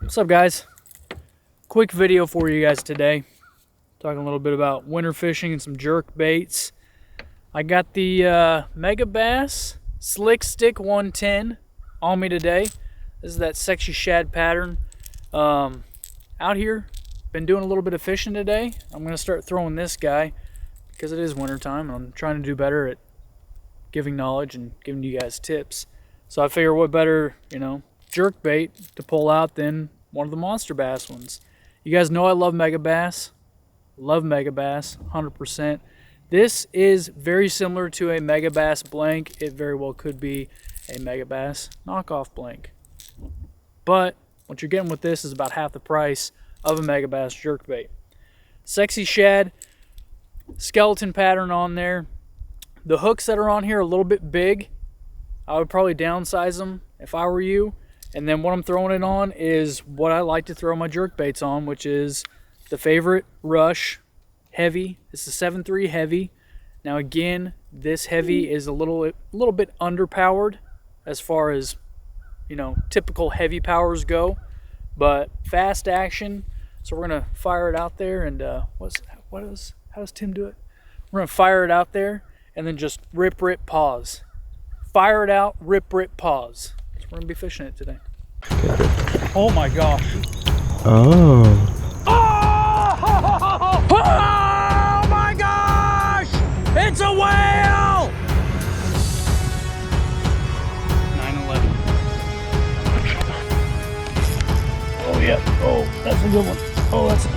What's up, guys? Quick video for you guys today. Talking a little bit about winter fishing and some jerk baits. I got the MONSTERBASS Slick Stick 110 on me today. This is that sexy shad pattern. Out here, been doing a little bit of fishing today. I'm gonna start throwing this guy because it is winter time. I'm trying to do better at giving knowledge and giving you guys tips. So I figure what better, jerk bait to pull out than one of the MONSTERBASS ones. You guys know I love MONSTERBASS. Love MONSTERBASS, 100%. This is very similar to a MONSTERBASS blank. It very well could be a MONSTERBASS knockoff blank. But what you're getting with this is about half the price of a MONSTERBASS jerkbait. Sexy shad, skeleton pattern on there. The hooks that are on here are a little bit big. I would probably downsize them if I were you. And then what I'm throwing it on is what I like to throw my jerk baits on, which is the favorite Rush heavy. It's the 7.3 heavy. Now again, this heavy is a little bit underpowered as far as typical heavy powers go, but fast action. So we're gonna fire it out there, and how does Tim do it? We're gonna fire it out there and then just rip, pause. Fire it out, rip, pause. So we're gonna be fishing it today. Oh my gosh. Oh. Oh my gosh! It's a whale! 9/11. Oh yeah. Oh, that's a good one. Oh, that's.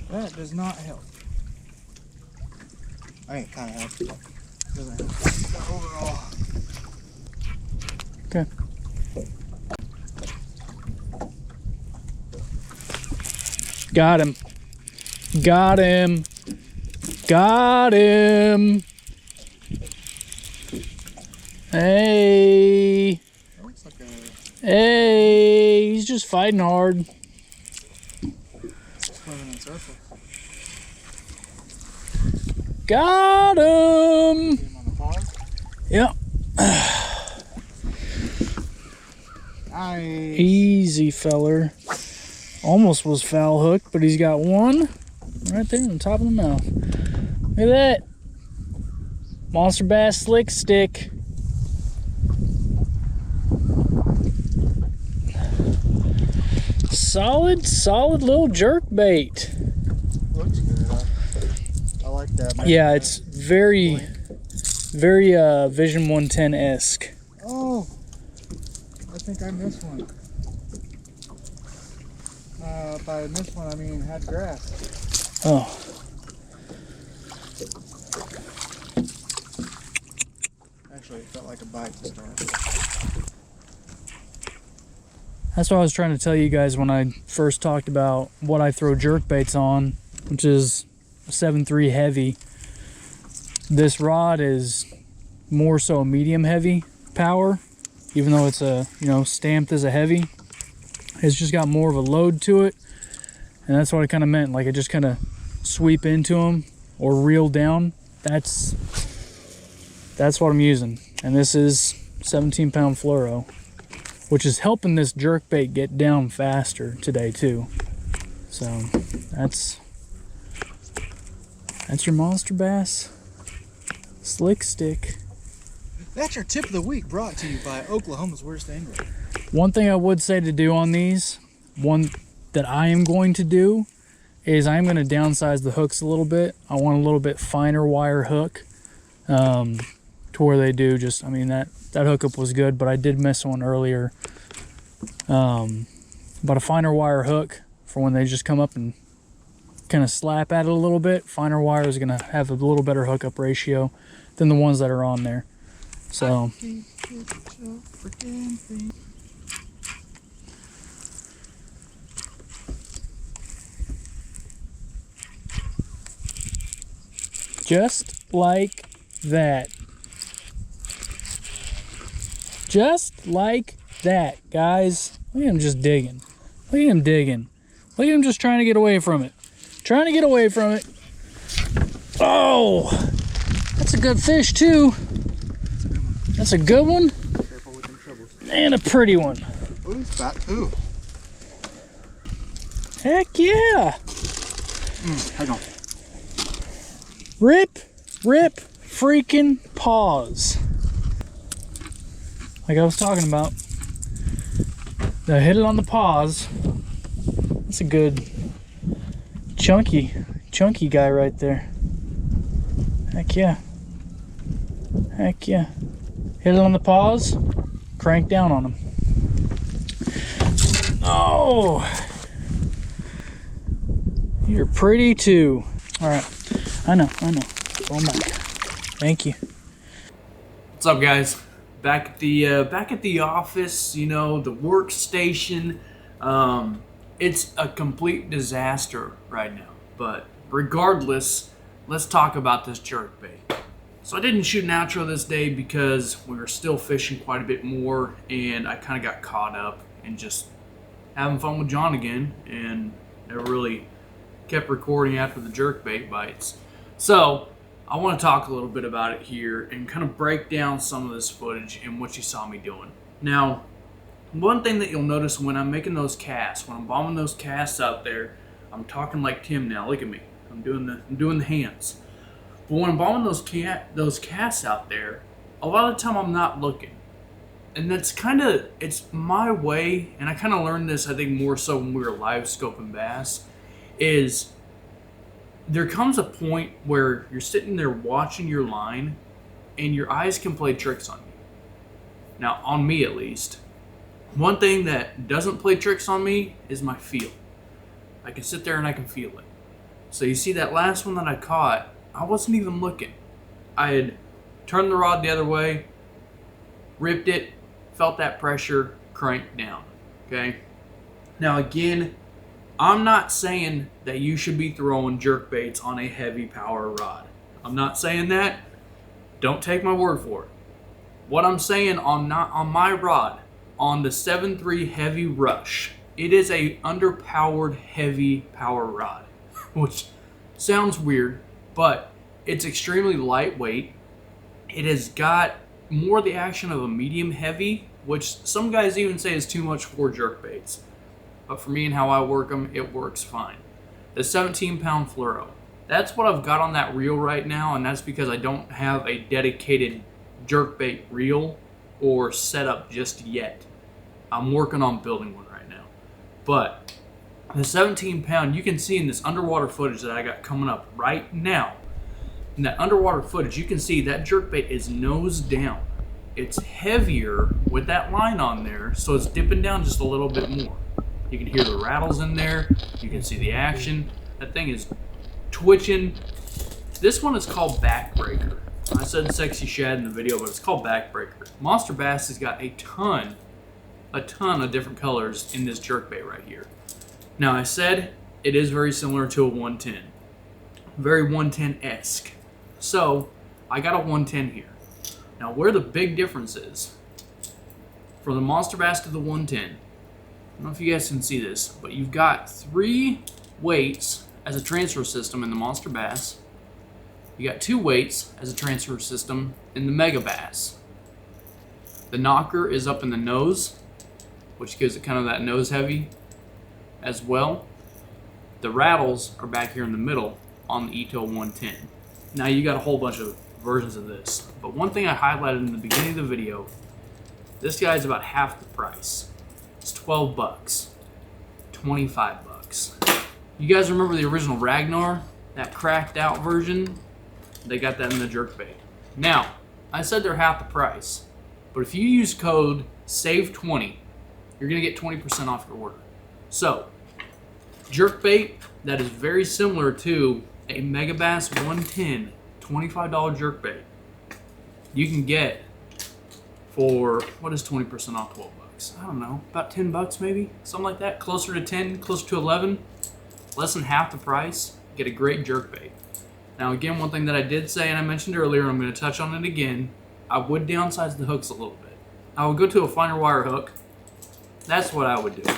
That does not help. I mean, it kind of helps, but it doesn't help overall. Okay. Got him. Got him. Got him. Hey. That looks like a... Hey. He's just fighting hard. Swimming in circles. Got him. Get him on the pause. Yep. Nice. Easy, feller. Almost was foul hooked, but he's got one right there on the top of the mouth. Look at that. MONSTERBASS Slick Stick. Solid little jerk bait. Looks good. I like that. Yeah, it's very Vision 110-esque. Oh, I think I missed one. By missed one, I mean had grass. Oh. Actually, it felt like a bite to start. That's what I was trying to tell you guys when I first talked about what I throw jerk baits on, which is a 7.3 heavy. This rod is more so a medium heavy power, even though it's a, stamped as a heavy. It's just got more of a load to it, and that's what I kind of meant. Like, it just kind of sweep into them or reel down, that's what I'm using. And this is 17-pound fluoro, which is helping this jerkbait get down faster today too. So that's your monster bass slick stick. That's your tip of the week, brought to you by Oklahoma's worst angler. One thing I would say to do on these, one that I am going to do, is I'm going to downsize the hooks a little bit. I want a little bit finer wire hook, to where they do just, I mean, that hookup was good, but I did miss one earlier. But a finer wire hook for when they just come up and kind of slap at it a little bit. Finer wire is going to have a little better hookup ratio than the ones that are on there. So just like that. Just like that, guys. Look at him just digging. Look at him digging. Look at him just trying to get away from it. Trying to get away from it. Oh, that's a good fish too. That's a good one. And a pretty one. Ooh, he's fat too. Heck yeah. Hang on. Rip freaking paws. Like I was talking about. I hit it on the paws. That's a good chunky guy right there. Heck yeah. Heck yeah. Hit it on the paws, crank down on him. Oh, you're pretty too. All right, I know. Going back. Thank you. What's up, guys? Back at the office. You know, the workstation. It's a complete disaster right now. But regardless, let's talk about this jerkbait. So I didn't shoot an outro this day because we were still fishing quite a bit more, and I kind of got caught up in just having fun with John again, and never really kept recording after the jerkbait bites. So I want to talk a little bit about it here and kind of break down some of this footage and what you saw me doing. Now, one thing that you'll notice when I'm making those casts, when I'm bombing those casts out there, I'm talking like Tim now. Look at me. I'm doing the hands. But when I'm bombing those casts out there, a lot of the time I'm not looking. And that's it's my way, and I kind of learned this, I think, more so when we were live scoping bass, is there comes a point where you're sitting there watching your line, and your eyes can play tricks on you. Now, on me at least. One thing that doesn't play tricks on me is my feel. I can sit there and I can feel it. So you see that last one that I caught, I wasn't even looking. I had turned the rod the other way, ripped it, felt that pressure, cranked down, okay? Now again, I'm not saying that you should be throwing jerkbaits on a heavy power rod. I'm not saying that. Don't take my word for it. What I'm saying on my rod, on the 7.3 Heavy Rush, it is a underpowered heavy power rod, which sounds weird, but it's extremely lightweight. It has got more the action of a medium heavy, which some guys even say is too much for jerkbaits. But for me and how I work them, it works fine. The 17-pound fluoro. That's what I've got on that reel right now, and that's because I don't have a dedicated jerkbait reel or setup just yet. I'm working on building one right now. But the 17-pound, you can see in this underwater footage that I got coming up right now, in that underwater footage, you can see that jerkbait is nose down. It's heavier with that line on there, so it's dipping down just a little bit more. You can hear the rattles in there. You can see the action. That thing is twitching. This one is called Backbreaker. I said Sexy Shad in the video, but it's called Backbreaker. Monster Bass has got a ton of different colors in this jerkbait right here. Now, I said it is very similar to a 110. Very 110-esque. So, I got a 110 here. Now, where the big difference is, from the Monster Bass to the 110, I don't know if you guys can see this, but you've got 3 weights as a transfer system in the Monster Bass. You got 2 weights as a transfer system in the Mega Bass. The knocker is up in the nose, which gives it kind of that nose heavy as well. The rattles are back here in the middle on the ETO 110. Now you got a whole bunch of versions of this, but one thing I highlighted in the beginning of the video, this guy is about half the price. It's 12 bucks, 25 bucks. You guys remember the original Ragnar, that cracked out version? They got that in the jerkbait. Now, I said they're half the price, but if you use code SAVE20, you're gonna get 20% off your order. So, jerkbait that is very similar to a Megabass 110 $25 jerkbait you can get for, what is 20% off 12 bucks? I don't know, about 10 bucks maybe, something like that, closer to 10, closer to 11, less than half the price, get a great jerkbait. Now again, one thing that I did say and I mentioned earlier, I'm going to touch on it again, I would downsize the hooks a little bit. I would go to a finer wire hook, that's what I would do.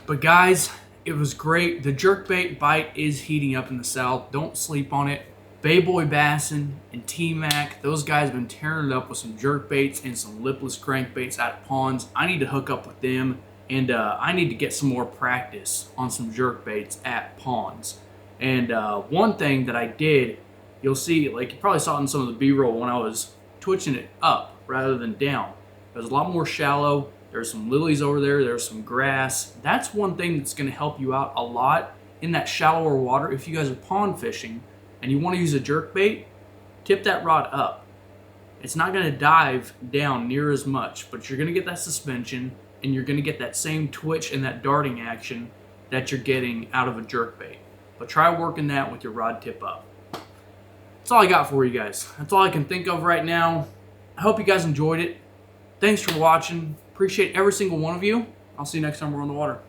But guys, it was great. The jerkbait bite is heating up in the South. Don't sleep on it. Bayboy Bassin and T-Mac, those guys have been tearing it up with some jerkbaits and some lipless crankbaits out of ponds. I need to hook up with them, and I need to get some more practice on some jerkbaits at ponds. And one thing that I did, you'll see, like you probably saw it in some of the B-roll when I was twitching it up rather than down. It was a lot more shallow. There's some lilies over there. There's some grass. That's one thing that's going to help you out a lot in that shallower water. If you guys are pond fishing and you want to use a jerkbait, tip that rod up. It's not going to dive down near as much, but you're going to get that suspension and you're going to get that same twitch and that darting action that you're getting out of a jerkbait. But try working that with your rod tip up. That's all I got for you guys. That's all I can think of right now. I hope you guys enjoyed it. Thanks for watching. Appreciate every single one of you. I'll see you next time we're on the water.